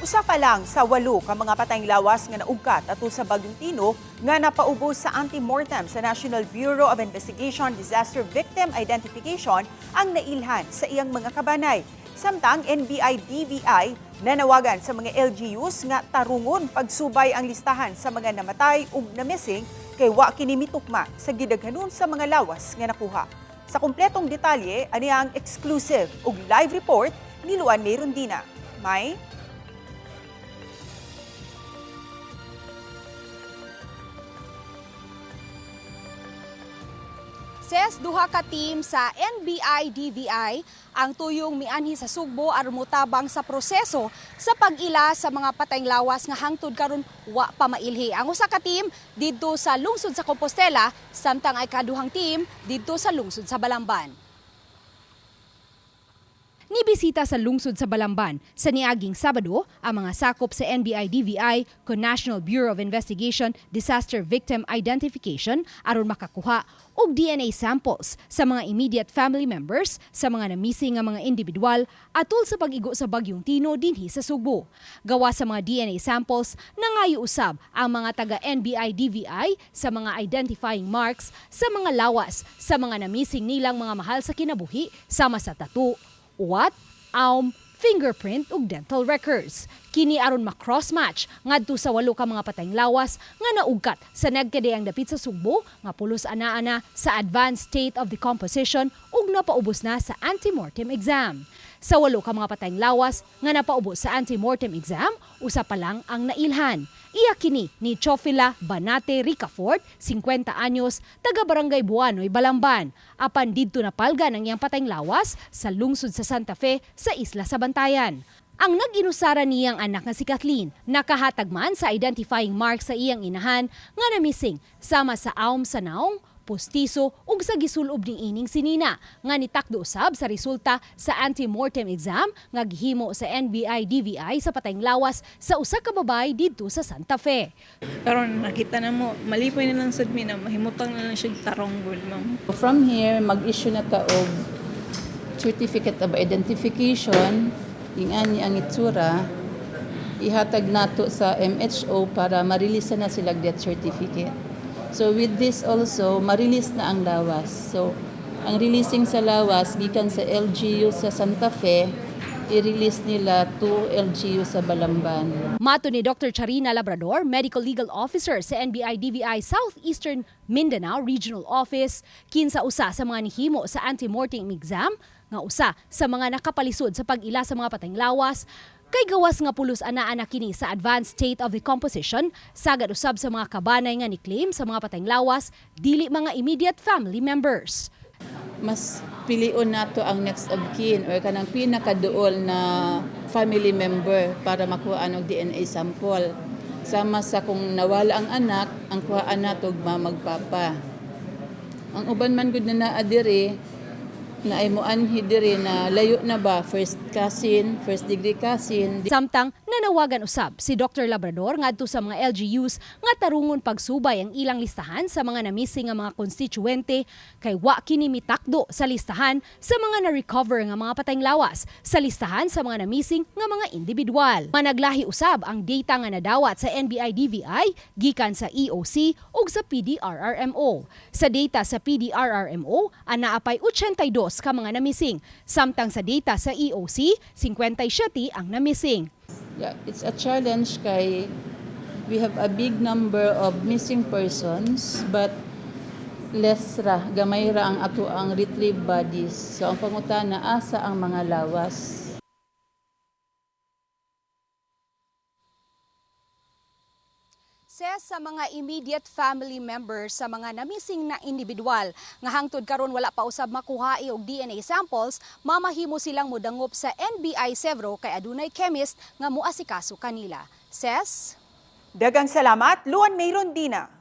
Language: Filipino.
Usa pa lang sa 8 ka mga patayng lawas nga naugkat atul sa Bagyong Tino nga napaubos sa anti-mortem sa National Bureau of Investigation Disaster Victim Identification ang nailhan sa iyang mga kabanay. Samtang NBI-DVI nanawagan sa mga LGUs nga tarungon pagsubay ang listahan sa mga namatay ug na-missing kay wa kini mitukma sa gidaghanon sa mga lawas nga nakuha. Sa kumpletong detalye, ani ang exclusive ug live report ni Luan May Rondina. May Ses duha ka team sa NBI-DVI ang tuyong mianhi sa Sugbo aron motabang sa proseso sa pag-ila sa mga patayng lawas nga hangtod karon wa pa mailhi. Ang usa ka team didto sa lungsod sa Compostela, samtang ay kaduhang team didto sa lungsod sa Balamban. Nibisita sa lungsod sa Balamban sa niaging Sabado ang mga sakop sa NBI-DVI con National Bureau of Investigation Disaster Victim Identification aron makakuha og DNA samples sa mga immediate family members sa mga na-missing nga mga individual atol sa pag-igo sa Bagyong Tino dinhi sa Sugbo. Gawa sa mga DNA samples, nangayo usab ang mga taga NBI-DVI sa mga identifying marks sa mga lawas sa mga na-missing nilang mga mahal sa kinabuhi sama sa tattoo, uwat, aum, fingerprint ug dental records. Kini aron ma-cross-match ngadto sa 8 ka mga patayng lawas nga naugkat sa nagkadiyang dapit sa Sugbo nga pulos ana sa advanced state of decomposition ug napaubos na sa antemortem exam. Sa 8 ka mga patayng lawas nga napaubos sa antemortem exam, usa pa lang ang nailhan. Iya kini ni Chofila Banate Ricafort, 50 anyos, taga Barangay Buanoy, Balamban. Apan didto napalgan ang iyang patayng lawas sa lungsod sa Santa Fe sa Isla sa Bantayan. Ang nag-inusara niyang anak nga si Kathleen, nakahatag man sa identifying mark sa iyang inahan nga na-missing sama sa aum sa naong, postiso ug sa gisulob ning ining sinina nga nitakdo usab sa resulta sa antemortem exam nga gihimo sa NBI-DVI sa patayng lawas sa usa ka babay didto sa Santa Fe. Karon nakita na mo, malipoy na lang sad mi na mahimutang na lang siya tarong good, ma'am. From here, mag-issue na ta og certificate of identification, ingani ang itsura, ihatag nato sa MHO para ma-release na sila death certificate. So with this also, ma-release na ang lawas. So ang releasing sa lawas, gikan sa LGU sa Santa Fe, i-release nila to LGU sa Balamban. Mato ni Dr. Charina Labrador, Medical Legal Officer sa NBI-DVI Southeastern Mindanao Regional Office, kinsa usa sa mga nihimo sa antemortem exam, nga usa sa mga nakapalisod sa pag-ila sa mga patayng lawas, kay gawas nga pulos ana kini sa advanced state of decomposition, sagad usab sa mga kabanay nga ni-claim sa mga patayng lawas, dili mga immediate family members. Mas pilion nato ang next of kin or kanang pinakaduol na family member para makuha og DNA sample. Sama sa kung nawala ang anak, ang kuhaan nato magpapa. Ang uban man gud na naa diri na ay moanhi diri na layo na ba first cousin, first degree cousin. Samtang nanawagan usab si Dr. Labrador ngadto sa mga LGUs nga tarungon pagsubay ang ilang listahan sa mga na-missing nga mga konstituente kay wa kini mitakdo sa listahan sa mga na-recover nga mga patayng lawas sa listahan sa mga na-missing nga mga individual. Managlahi usab ang data nga nadawat sa NBI-DVI gikan sa EOC ug sa PDRRMO. Sa data sa PDRRMO, anaapay 82 ka mga na-missing, samtang sa data sa EOC, 57 ang na-missing. Yeah, it's a challenge kay we have a big number of missing persons but less ra, gamay ra ang ato ang retrieved bodies. So ang pangutana, asa ang mga lawas? Sa mga immediate family members sa mga na-missing na individual nga hangtod karon wala pa usab makuha og DNA samples, mamahimo silang modangop sa NBI Sevro kay adunay chemist nga moasikaso kanila. Dagang salamat, Luan May Rondina.